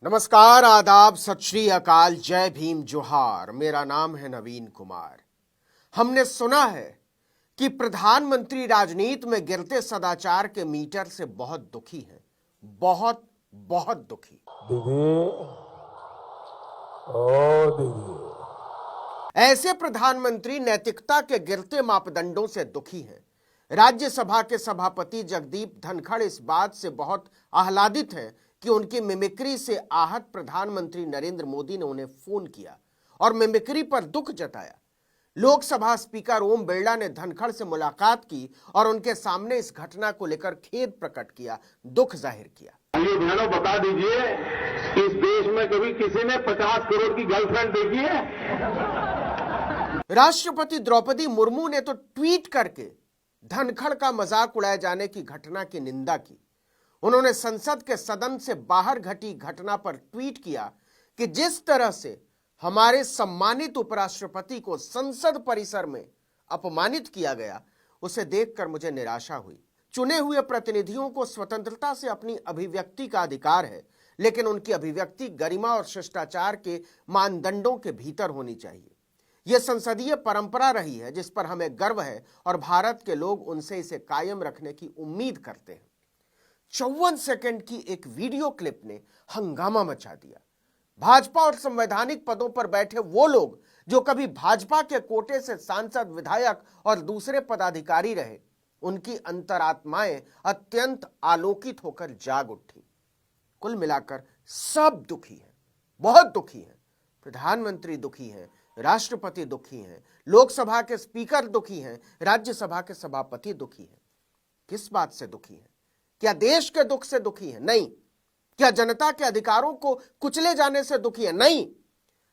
नमस्कार, आदाब, सत श्री अकाल, जय भीम, जोहार। मेरा नाम है नवीन कुमार। हमने सुना है कि प्रधानमंत्री राजनीति में गिरते सदाचार के मीटर से बहुत दुखी हैं, बहुत बहुत दुखी। दीदी, ओ दीदी। ऐसे प्रधानमंत्री नैतिकता के गिरते मापदंडों से दुखी हैं। राज्यसभा के सभापति जगदीप धनखड़ इस बात से बहुत आह्लादित हैं कि उनकी मिमिक्री से आहत प्रधानमंत्री नरेंद्र मोदी ने उन्हें फोन किया और मिमिक्री पर दुख जताया। लोकसभा स्पीकर ओम बिरला ने धनखड़ से मुलाकात की और उनके सामने इस घटना को लेकर खेद प्रकट किया, दुख जाहिर किया। ये बहनों बता दीजिए, इस देश में कभी किसी ने 50 करोड़ की गर्लफ्रेंड देखी है? राष्ट्रपति द्रौपदी मुर्मू ने तो ट्वीट करके धनखड़ का मजाक उड़ाए जाने की घटना की निंदा की। उन्होंने संसद के सदन से बाहर घटी घटना पर ट्वीट किया कि जिस तरह से हमारे सम्मानित उपराष्ट्रपति को संसद परिसर में अपमानित किया गया, उसे देखकर मुझे निराशा हुई। चुने हुए प्रतिनिधियों को स्वतंत्रता से अपनी अभिव्यक्ति का अधिकार है, लेकिन उनकी अभिव्यक्ति गरिमा और शिष्टाचार के मानदंडों के भीतर होनी चाहिए। यह संसदीय परंपरा रही है जिस पर हमें गर्व है और भारत के लोग उनसे इसे कायम रखने की उम्मीद करते हैं। 54 सेकंड की एक वीडियो क्लिप ने हंगामा मचा दिया। भाजपा और संवैधानिक पदों पर बैठे वो लोग जो कभी भाजपा के कोटे से सांसद, विधायक और दूसरे पदाधिकारी रहे, उनकी अंतरात्माएं अत्यंत आलोकित होकर जाग उठी। कुल मिलाकर सब दुखी हैं, बहुत दुखी हैं। प्रधानमंत्री दुखी हैं, राष्ट्रपति दुखी हैं, लोकसभा के स्पीकर दुखी हैं, राज्यसभा के सभापति दुखी हैं। किस बात से दुखी हैं? क्या देश के दुख से दुखी है? नहीं। क्या जनता के अधिकारों को कुचले जाने से दुखी है? नहीं।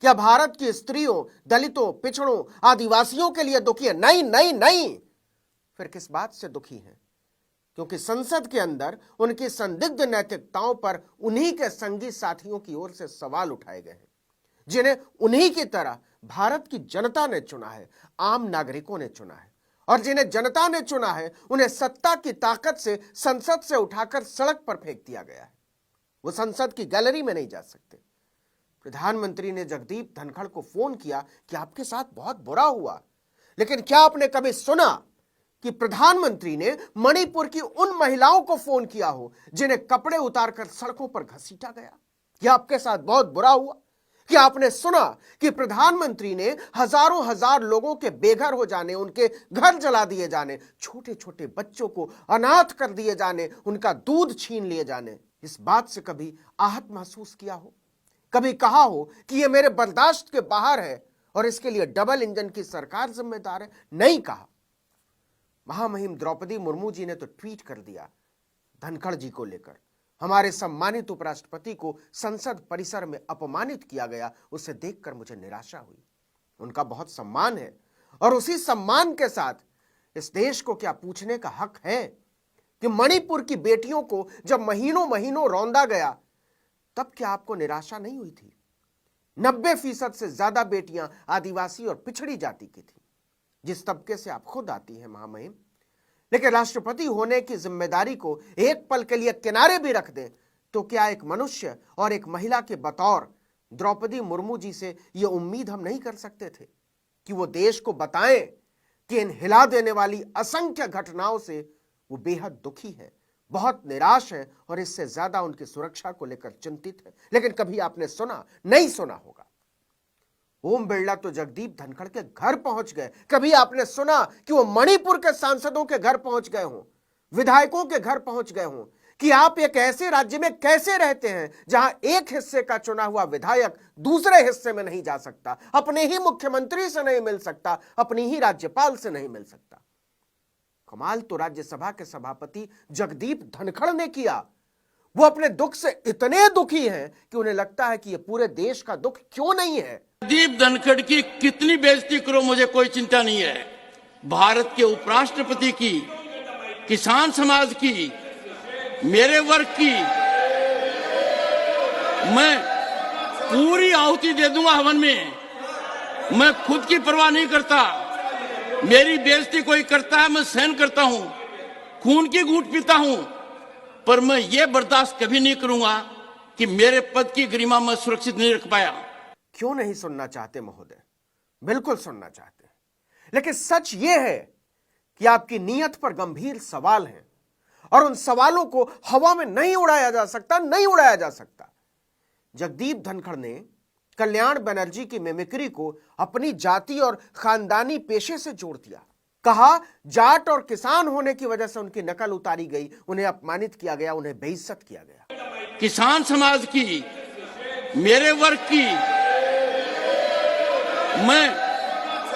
क्या भारत की स्त्रियों, दलितों, पिछड़ों, आदिवासियों के लिए दुखी है? नहीं नहीं नहीं। फिर किस बात से दुखी है? क्योंकि संसद के अंदर उनकी संदिग्ध नैतिकताओं पर उन्हीं के संगी साथियों की ओर से सवाल उठाए गए हैं, जिन्हें उन्हीं की तरह भारत की जनता ने चुना है, आम नागरिकों ने चुना है, और जिन्हें जनता ने चुना है उन्हें सत्ता की ताकत से संसद से उठाकर सड़क पर फेंक दिया गया है। वो संसद की गैलरी में नहीं जा सकते। प्रधानमंत्री ने जगदीप धनखड़ को फोन किया कि आपके साथ बहुत बुरा हुआ, लेकिन क्या आपने कभी सुना कि प्रधानमंत्री ने मणिपुर की उन महिलाओं को फोन किया हो जिन्हें कपड़े उतारकर सड़कों पर घसीटा गया? क्या आपके साथ बहुत बुरा हुआ? क्या आपने सुना कि प्रधानमंत्री ने हजारों हजार लोगों के बेघर हो जाने, उनके घर जला दिए जाने, छोटे छोटे बच्चों को अनाथ कर दिए जाने, उनका दूध छीन लिए जाने, इस बात से कभी आहत महसूस किया हो? कभी कहा हो कि यह मेरे बर्दाश्त के बाहर है और इसके लिए डबल इंजन की सरकार जिम्मेदार है? नहीं कहा। महामहिम द्रौपदी मुर्मू जी ने तो ट्वीट कर दिया धनखड़ जी को लेकर, हमारे सम्मानित उपराष्ट्रपति को संसद परिसर में अपमानित किया गया, उसे देखकर मुझे निराशा हुई। उनका बहुत सम्मान है और उसी सम्मान के साथ इस देश को क्या पूछने का हक है कि मणिपुर की बेटियों को जब महीनों महीनों रौंदा गया, तब क्या आपको निराशा नहीं हुई थी? 90% से ज्यादा बेटियां आदिवासी और पिछड़ी जाति की थी, जिस तबके से आप खुद आती हैं महामहिम। लेकिन राष्ट्रपति होने की जिम्मेदारी को एक पल के लिए किनारे भी रख दें तो क्या एक मनुष्य और एक महिला के बतौर द्रौपदी मुर्मू जी से यह उम्मीद हम नहीं कर सकते थे कि वो देश को बताएं कि इन हिला देने वाली असंख्य घटनाओं से वो बेहद दुखी है, बहुत निराश है और इससे ज्यादा उनकी सुरक्षा को लेकर चिंतित है। लेकिन कभी आपने सुना? नहीं सुना होगा। ओम बिरला तो जगदीप धनखड़ के घर पहुंच गए। कभी आपने सुना कि वो मणिपुर के सांसदों के घर पहुंच गए हों, विधायकों के घर पहुंच गए हों? कि आप एक ऐसे राज्य में कैसे रहते हैं जहां एक हिस्से का चुना हुआ विधायक दूसरे हिस्से में नहीं जा सकता, अपने ही मुख्यमंत्री से नहीं मिल सकता, अपनी ही राज्यपाल से नहीं मिल सकता? कमाल तो राज्यसभा के सभापति जगदीप धनखड़ ने किया। वो अपने दुख से इतने दुखी हैं कि उन्हें लगता है कि यह पूरे देश का दुख क्यों नहीं है। जगदीप धनखड़ की कितनी बेइज्जती करो, मुझे कोई चिंता नहीं है। भारत के उपराष्ट्रपति की, किसान समाज की, मेरे वर्ग की मैं पूरी आहुति दे दूंगा हवन में। मैं खुद की परवाह नहीं करता। मेरी बेइज्जती कोई करता है, मैं सहन करता हूं, खून की घूंट पीता हूं, पर मैं ये बर्दाश्त कभी नहीं करूंगा कि मेरे पद की गरिमा मैं सुरक्षित नहीं रख पाया। क्यों नहीं सुनना चाहते महोदय? बिल्कुल सुनना चाहते हैं, लेकिन सच यह है कि आपकी नीयत पर गंभीर सवाल हैं और उन सवालों को हवा में नहीं उड़ाया जा सकता, नहीं उड़ाया जा सकता। जगदीप धनखड़ ने कल्याण बनर्जी की मिमिक्री को अपनी जाति और खानदानी पेशे से जोड़ दिया। कहा जाट और किसान होने की वजह से उनकी नकल उतारी गई, उन्हें अपमानित किया गया, उन्हें बेइज्जत किया गया। किसान समाज की, मेरे वर्ग की मैं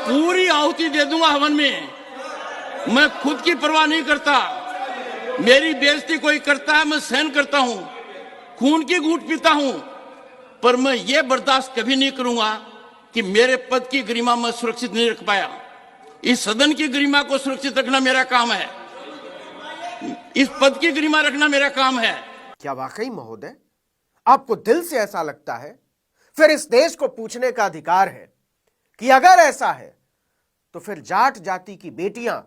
पूरी आहुति दे दूंगा हवन में। मैं खुद की परवाह नहीं करता। मेरी बेइज्जती कोई करता है, मैं सहन करता हूं, खून की घूंट पीता हूं, पर मैं ये बर्दाश्त कभी नहीं करूंगा कि मेरे पद की गरिमा मैं सुरक्षित नहीं रख पाया। इस सदन की गरिमा को सुरक्षित रखना मेरा काम है, इस पद की गरिमा रखना मेरा काम है। क्या वाकई महोदय आपको दिल से ऐसा लगता है? फिर इस देश को पूछने का अधिकार है कि अगर ऐसा है तो फिर जाट जाति की बेटियां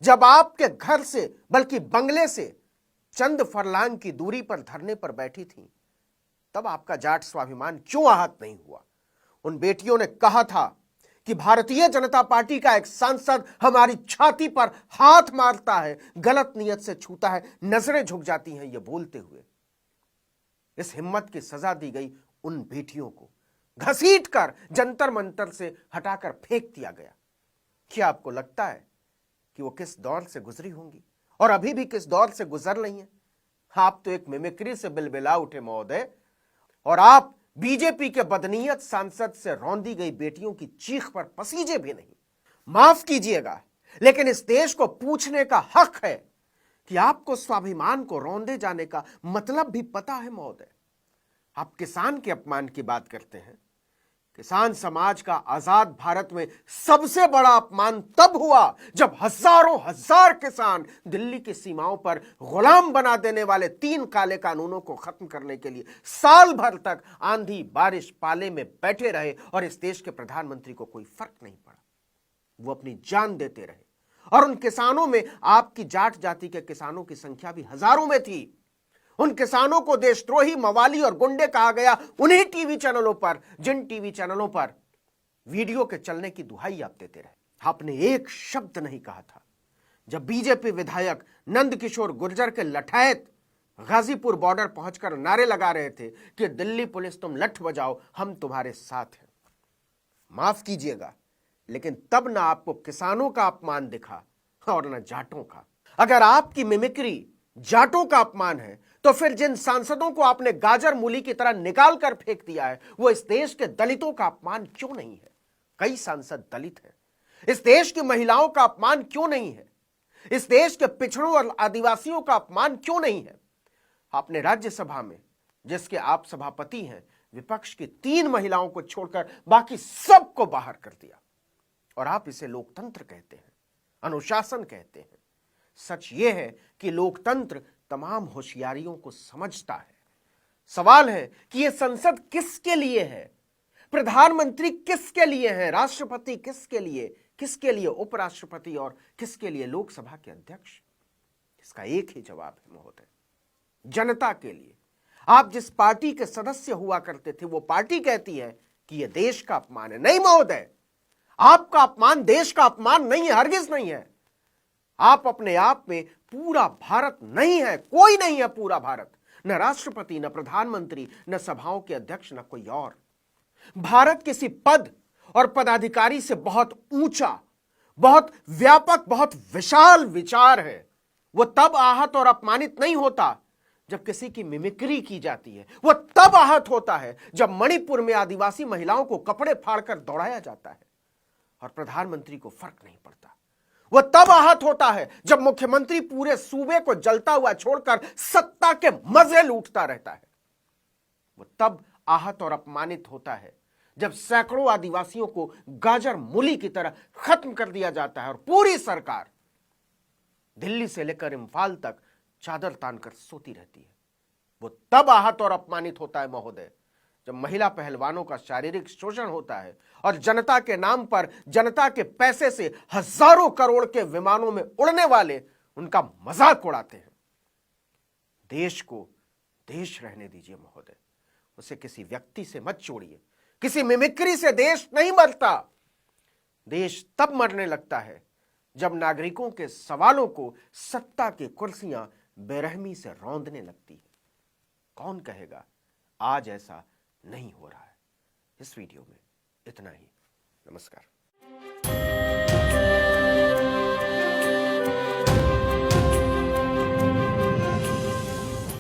जब आपके घर से बल्कि बंगले से चंद फरलांग की दूरी पर धरने पर बैठी थीं, तब आपका जाट स्वाभिमान क्यों आहत नहीं हुआ? उन बेटियों ने कहा था कि भारतीय जनता पार्टी का एक सांसद हमारी छाती पर हाथ मारता है, गलत नियत से छूता है, नजरें झुक जाती हैं ये बोलते हुए। इस हिम्मत की सजा दी गई उन बेटियों को, घसीट कर जंतर मंतर से हटाकर फेंक दिया गया। क्या आपको लगता है कि वो किस दौर से गुजरी होंगी और अभी भी किस दौर से गुजर रही हैं? आप तो एक मिमिक्री से बिलबिला उठे महोदय, और आप बीजेपी के बदनीयत सांसद से रौंदी गई बेटियों की चीख पर पसीजे भी नहीं। माफ कीजिएगा, लेकिन इस देश को पूछने का हक है कि आपको स्वाभिमान को रौंदे जाने का मतलब भी पता है महोदय? आप किसान के अपमान की बात करते हैं। किसान समाज का आजाद भारत में सबसे बड़ा अपमान तब हुआ जब हजारों हजार किसान दिल्ली की सीमाओं पर गुलाम बना देने वाले 3 काले कानूनों को खत्म करने के लिए साल भर तक आंधी बारिश पाले में बैठे रहे और इस देश के प्रधानमंत्री को कोई फर्क नहीं पड़ा। वो अपनी जान देते रहे और उन किसानों में आपकी जाट जाति के किसानों की संख्या भी हजारों में थी। उन किसानों को देशद्रोही, मवाली और गुंडे कहा गया उन्हीं टीवी चैनलों पर, जिन टीवी चैनलों पर वीडियो के चलने की दुहाई आप देते रहे। आपने एक शब्द नहीं कहा था जब बीजेपी विधायक नंदकिशोर गुर्जर के लठायत गाजीपुर बॉर्डर पहुंचकर नारे लगा रहे थे कि दिल्ली पुलिस तुम लठ बजाओ, हम तुम्हारे साथ हैं। माफ कीजिएगा, लेकिन तब ना आपको किसानों का अपमान दिखा और न जाटों का। अगर आपकी मिमिक्री जाटों का अपमान है तो फिर जिन सांसदों को आपने गाजर मूली की तरह निकाल कर फेंक दिया है वो इस देश के दलितों का अपमान क्यों नहीं है? कई सांसद दलित हैं। इस देश की महिलाओं का अपमान क्यों नहीं है? इस देश के पिछड़ों और आदिवासियों का अपमान क्यों नहीं है? आपने राज्यसभा में, जिसके आप सभापति हैं, विपक्ष की 3 महिलाओं को छोड़कर बाकी सबको बाहर कर दिया और आप इसे लोकतंत्र कहते हैं, अनुशासन कहते हैं। सच यह है कि लोकतंत्र तमाम होशियारियों को समझता है। सवाल है कि यह संसद किसके लिए है? प्रधानमंत्री किसके लिए है? राष्ट्रपति किसके लिए उपराष्ट्रपति और किसके लिए लोकसभा के अध्यक्ष? इसका एक ही जवाब है महोदय, जनता के लिए। आप जिस पार्टी के सदस्य हुआ करते थे वो पार्टी कहती है कि यह देश का अपमान है। नहीं महोदय, आपका अपमान देश का अपमान नहीं है, हरगिज नहीं है। आप अपने आप में पूरा भारत नहीं है, कोई नहीं है पूरा भारत, न राष्ट्रपति, न प्रधानमंत्री, न सभाओं के अध्यक्ष, न कोई और। भारत किसी पद और पदाधिकारी से बहुत ऊंचा, बहुत व्यापक, बहुत विशाल विचार है। वो तब आहत और अपमानित नहीं होता जब किसी की मिमिक्री की जाती है। वो तब आहत होता है जब मणिपुर में आदिवासी महिलाओं को कपड़े फाड़कर दौड़ाया जाता है और प्रधानमंत्री को फर्क नहीं पड़ता। वो तब आहत होता है जब मुख्यमंत्री पूरे सूबे को जलता हुआ छोड़कर सत्ता के मजे लूटता रहता है। वो तब आहत और अपमानित होता है जब सैकड़ों आदिवासियों को गाजर मूली की तरह खत्म कर दिया जाता है और पूरी सरकार दिल्ली से लेकर इम्फाल तक चादर तानकर सोती रहती है। वो तब आहत और अपमानित होता है महोदय जब महिला पहलवानों का शारीरिक शोषण होता है और जनता के नाम पर, जनता के पैसे से हजारों करोड़ के विमानों में उड़ने वाले उनका मजाक उड़ाते हैं। देश को देश रहने दीजिए महोदय। उसे किसी व्यक्ति से मत जोड़िए। किसी मिमिक्री से देश नहीं मरता। देश तब मरने लगता है जब नागरिकों के सवालों को सत्ता की कुर्सियां बेरहमी से रौंदने लगती है। कौन कहेगा आज ऐसा नहीं हो रहा है। इस वीडियो में इतना ही। नमस्कार।